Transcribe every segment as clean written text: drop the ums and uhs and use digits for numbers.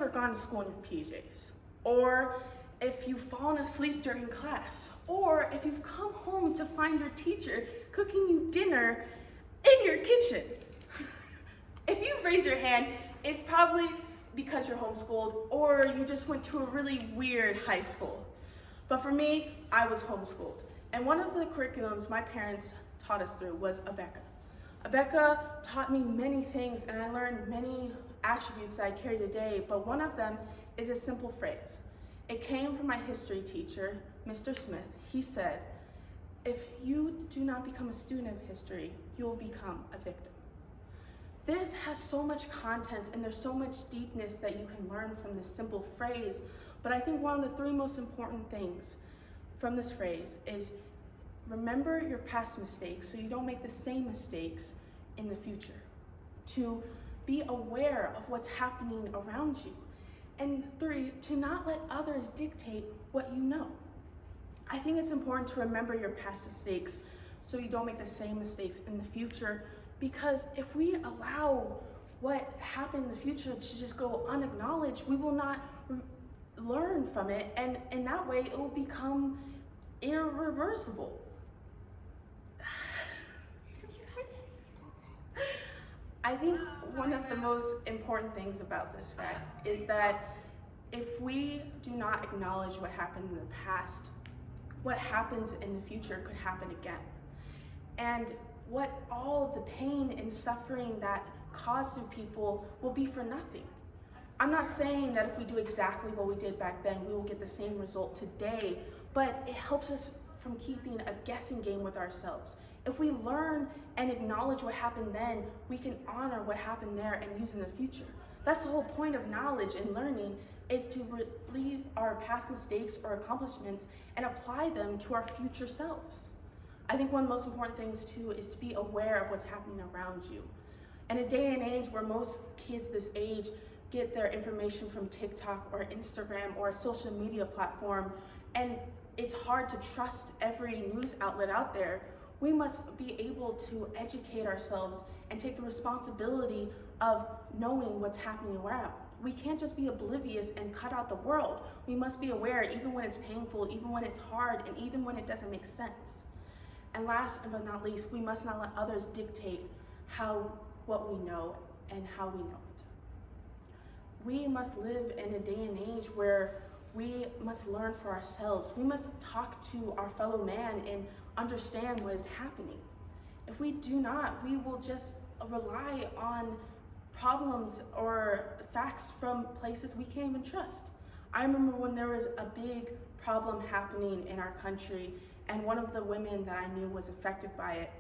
ever gone to school in your PJs? Or if you've fallen asleep during class? Or if you've come home to find your teacher cooking you dinner in your kitchen? If you've raised your hand, it's probably because you're homeschooled or you just went to a really weird high school. But for me, I was homeschooled. And one of the curriculums my parents taught us through was Abeka. Abeka taught me many things, and I learned many attributes that I carry today, but one of them is a simple phrase. It came from my history teacher, Mr. Smith. He said, if you do not become a student of history, you will become a victim. This has so much content and there's so much deepness that you can learn from this simple phrase, but I think one of the three most important things from this phrase is remember your past mistakes so you don't make the same mistakes in the future. To be aware of what's happening around you. And 3, to not let others dictate what you know. I think it's important to remember your past mistakes so you don't make the same mistakes in the future, because if we allow what happened in the future to just go unacknowledged, we will not learn from it, and in that way it will become irreversible. I think one of the most important things about this fact is that if we do not acknowledge what happened in the past, what happens in the future could happen again. And what all of the pain and suffering that caused through people will be for nothing. I'm not saying that if we do exactly what we did back then, we will get the same result today, but it helps us from keeping a guessing game with ourselves. If we learn and acknowledge what happened then, we can honor what happened there and use in the future. That's the whole point of knowledge and learning, is to relieve our past mistakes or accomplishments and apply them to our future selves. I think one of the most important things too is to be aware of what's happening around you. In a day and age where most kids this age get their information from TikTok or Instagram or a social media platform, and it's hard to trust every news outlet out there, we must be able to educate ourselves and take the responsibility of knowing what's happening around. We can't just be oblivious and cut out the world. We must be aware even when it's painful, even when it's hard, and even when it doesn't make sense. And last but not least, we must not let others dictate what we know and how we know it. We must live in a day and age where we must learn for ourselves. We must talk to our fellow man and understand what is happening. If we do not, we will just rely on problems or facts from places we can't even trust. I remember when there was a big problem happening in our country, and one of the women that I knew was affected by it.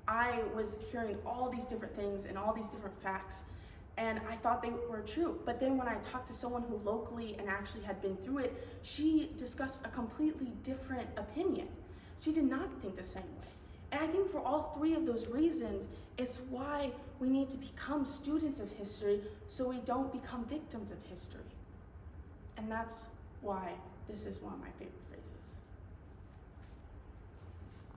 I was hearing all these different things and all these different facts, and I thought they were true. But then when I talked to someone who locally and actually had been through it, she discussed a completely different opinion. She did not think the same way. And I think for all three of those reasons, it's why we need to become students of history so we don't become victims of history. And that's why this is one of my favorite